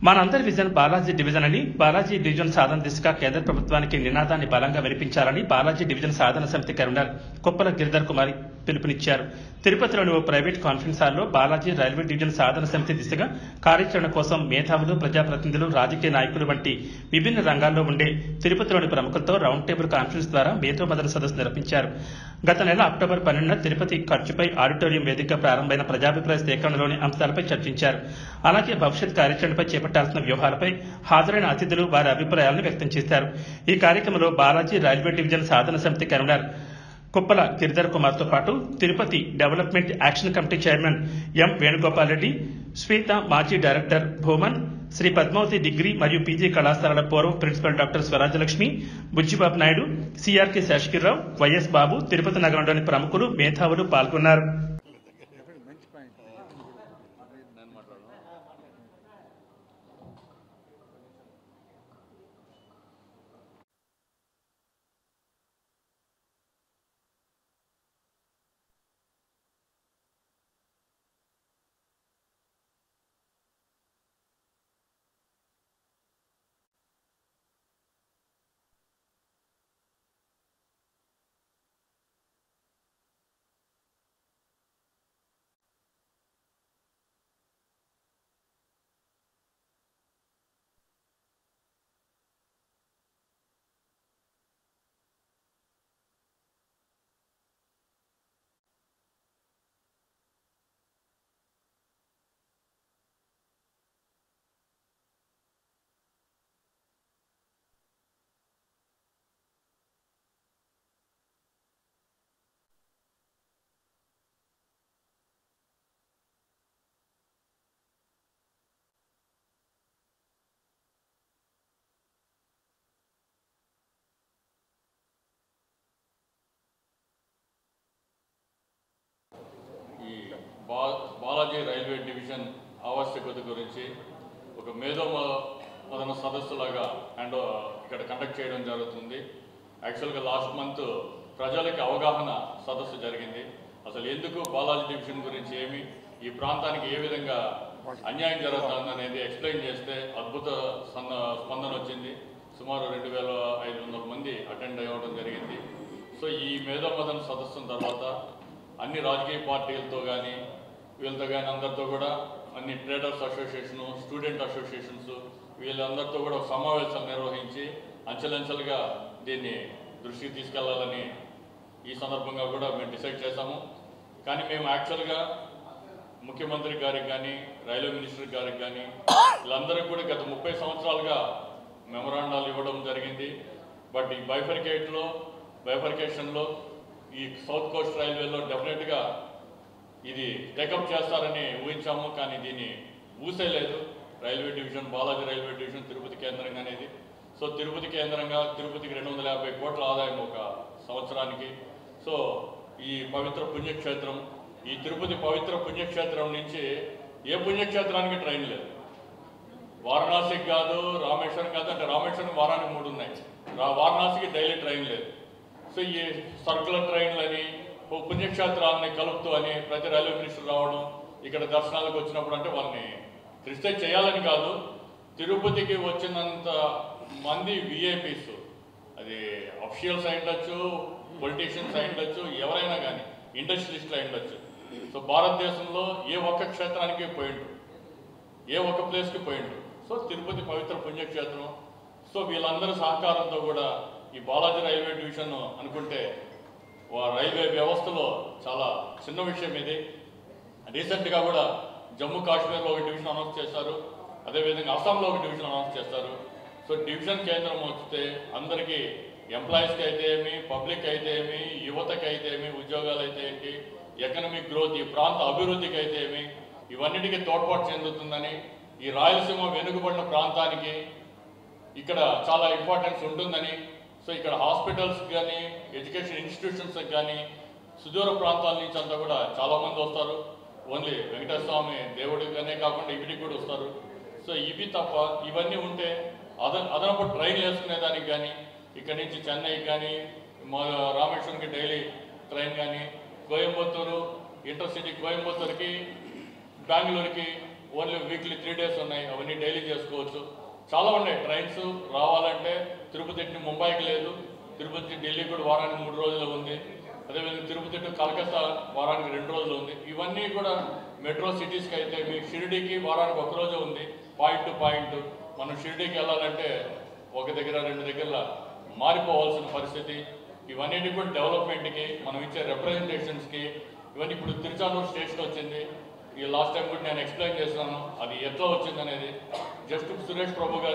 మనందరి vision Balaji division అని, Balaji division సాధన దిశగా కేంద్ర ప్రభుత్వానికి నినాదాన్ని బలంగా వినిపించాలని బాలాజీ డివిజన్ సాధన సమితి కన్వీనర్ కొప్పల గిరిధర్ కుమారి పిలుపునిచ్చారు. తిరుపతిలోని ఓ ప్రైవేట్ కాన్ఫరెన్స్ హాల్లో బాలాజీ రైల్వే డివిజన్ సాధన సమితి దిశగా కార్యాచరణ కోసం మేధావులు, ప్రజాప్రతినిధులు, రాజకీయ నాయకులు వంటి విభిన్న రంగాల్లో ఉండే తిరుపతిలోని ప్రముఖులతో రౌండ్ టేబుల్ కాన్ఫరెన్స్ ద్వారా మేధో మదన సదస్సు నిర్వహించారు. గత నెల అక్టోబర్ 12న తిరుపతి ఖర్చుపై ఆడిటోరియం వేదికగా ప్రారంభమైన ప్రజాభిప్రాయ సేకరణలోని అంశాలపై చర్చించారు. అలాగే భవిష్యత్ కార్యాచరణపై చేపట్టాల్సిన వ్యూహాలపై హాజరైన అతిథులు వారి అభిప్రాయాలను వ్యక్తం చేశారు. ఈ కార్యక్రమంలో బాలాజీ రైల్వే డివిజన్ సాధన సమితి కన్వీనర్ కొప్పల గిరిధర్ కుమార్ తో పాటు Tirupati development action committee chairman M Venugopal Reddy, Swetha మాజీ డైరెక్టర్ భూమన్, శ్రీ పద్మావతి డిగ్రీ మరియు పీజీ కళాశాలల పూర్వ principal doctor Swarajalakshmi, Bujjibabu Naidu, CRK Seshagirirao, YS Babu, Tirupati నగరంలోని ప్రముఖులు, మేధావులు పాల్గొన్నారు. బాలాజీ రైల్వే డివిజన్ ఆవశ్యకత గురించి ఒక మేధో మదన సదస్సులాగా ఇక్కడ కండక్ట్ చేయడం జరుగుతుంది. యాక్చువల్గా లాస్ట్ మంత్ ప్రజలకి అవగాహన సదస్సు జరిగింది. అసలు ఎందుకు బాలాజీ డివిజన్ గురించి ఏమి, ఈ ప్రాంతానికి ఏ విధంగా అన్యాయం జరుగుతుంది అనేది ఎక్స్ప్లెయిన్ చేస్తే అద్భుత స్పందన వచ్చింది. సుమారు 2500 మంది అటెండ్ అవ్వడం జరిగింది. సో ఈ మేధో మదన సదస్సు తర్వాత అన్ని రాజకీయ పార్టీలతో కానీ వీళ్ళతో కానీ అందరితో కూడా అన్ని ట్రేడర్స్ అసోసియేషను, స్టూడెంట్ అసోసియేషన్స్ వీళ్ళందరితో కూడా సమావేశాలు నిర్వహించి అంచెలంచెలుగా దీన్ని దృష్టికి తీసుకెళ్లాలని ఈ సందర్భంగా కూడా మేము డిసైడ్ చేశాము. కానీ మేము యాక్చువల్గా ముఖ్యమంత్రి గారికి కానీ రైల్వే మినిస్టర్ గారికి కానీ వీళ్ళందరికీ కూడా గత 30 సంవత్సరాలుగా మెమరాండాలు ఇవ్వడం జరిగింది. బట్ ఈ బైఫర్కేషన్లో ఈ సౌత్ కోస్ట్ రైల్వేలో డెఫినెట్గా ఇది టేకప్ చేస్తారని ఊహించాము. కానీ దీన్ని ఊసేలేదు. Railway division, Balaji railway division Tirupati కేంద్రంగా అనేది. సో తిరుపతి కేంద్రంగా తిరుపతికి 250 కోట్ల ఆదాయం ఒక సంవత్సరానికి. సో ఈ పవిత్ర పుణ్యక్షేత్రం, ఈ తిరుపతి పవిత్ర పుణ్యక్షేత్రం నుంచి ఏ పుణ్యక్షేత్రానికి ట్రైన్ లేదు. వారణాసికి కాదు, రామేశ్వరం కాదు, అంటే రామేశ్వరం వారానికి 3 ఉన్నాయి, వారణాసికి డైలీ ట్రైన్ లేదు. సో ఈ సర్కులర్ ట్రైన్లని పుణ్యక్షేత్రాలని కలుపుతూ అని ప్రతి రైల్వే మినిస్టర్ రావడం, ఇక్కడ దర్శనాలకు వచ్చినప్పుడు అంటే వాళ్ళని క్రిస్టైజ్ చేయాలని కాదు, తిరుపతికి వచ్చినంత మంది విఐపీస్, అది అఫీషియల్స్ అయి ఉండొచ్చు, పొలిటీషియన్స్ అయి ఉండొచ్చు, ఎవరైనా కానీ ఇండస్ట్రియలిస్టులు అయి ఉండొచ్చు. సో భారతదేశంలో ఏ ఒక్క క్షేత్రానికి పోయిండు, ఏ ఒక్క ప్లేస్కి పోయిండు. సో తిరుపతి పవిత్ర పుణ్యక్షేత్రం. సో వీళ్ళందరి సహకారంతో కూడా ఈ బాలాజీ రైల్వే డివిజన్ అనుకుంటే రైల్వే వ్యవస్థలో చాలా చిన్న విషయం ఇది. రీసెంట్గా కూడా జమ్మూ కాశ్మీర్లో ఒక డివిజన్ అనౌన్స్ చేశారు, అదేవిధంగా అస్సాంలో ఒక డివిజన్ అనౌన్స్ చేస్తారు. సో డివిజన్ కేంద్రం వస్తే అందరికీ ఎంప్లాయీస్కి అయితే ఏమి, పబ్లిక్ అయితే ఏమి, యువతకి అయితే ఏమి, ఉద్యోగాలు అయితే ఏంటి, ఎకనామిక్ గ్రోత్, ఈ ప్రాంత అభివృద్ధికి అయితే ఏమి, ఇవన్నిటికీ తోడ్పాటు చెందుతుందని, ఈ రాయలసీమ వెనుకబడిన ప్రాంతానికి ఇక్కడ చాలా ఇంపార్టెన్స్ ఉంటుందని. సో ఇక్కడ హాస్పిటల్స్ కానీ ఎడ్యుకేషన్ ఇన్స్టిట్యూషన్స్కి కానీ సుదూర ప్రాంతాల నుంచి అంతా కూడా చాలామంది వస్తారు. ఓన్లీ వెంకటేశ్వర స్వామి దేవుడిగానే కాకుండా ఇవిడికి కూడా వస్తారు. సో ఇవి తప్ప ఇవన్నీ ఉంటే అదనపు ట్రైన్ వేసుకునేదానికి కానీ, ఇక్కడ నుంచి చెన్నైకి కానీ రామేశ్వరంకి డైలీ ట్రైన్ కానీ, కోయంబత్తూరు ఇంటర్సిటీ కోయంబత్తూరుకి బెంగళూరుకి ఓన్లీ వీక్లీ 3 days ఉన్నాయి, అవన్నీ డైలీ చేసుకోవచ్చు. చాలా ఉన్నాయి ట్రైన్స్ రావాలంటే. తిరుపతి టు ముంబైకి లేదు, తిరుపతి ఢిల్లీ కూడా వారానికి 3 రోజులు ఉంది. అదేవిధంగా తిరుపతి టు కలకత్తా వారానికి 2 రోజులు ఉంది. ఇవన్నీ కూడా మెట్రో సిటీస్కి అయితే మీ షిరిడీకి వారానికి 1 రోజు ఉంది, పాయింట్ టు పాయింట్. మనం షిరిడీకి వెళ్ళాలంటే ఒక దగ్గర 2 దగ్గర మారిపోవాల్సిన పరిస్థితి. ఇవన్నీ కూడా డెవలప్మెంట్కి మనం ఇచ్చే రిప్రజెంటేషన్స్కి ఇవన్నీ ఇప్పుడు తిరుచానూరు స్టేషన్ వచ్చింది. ఈ లాస్ట్ టైం కూడా నేను ఎక్స్ప్లెయిన్ చేస్తున్నాను అది ఎట్లా వచ్చింది అనేది. జస్ట్ సురేష్ ప్రభు గారు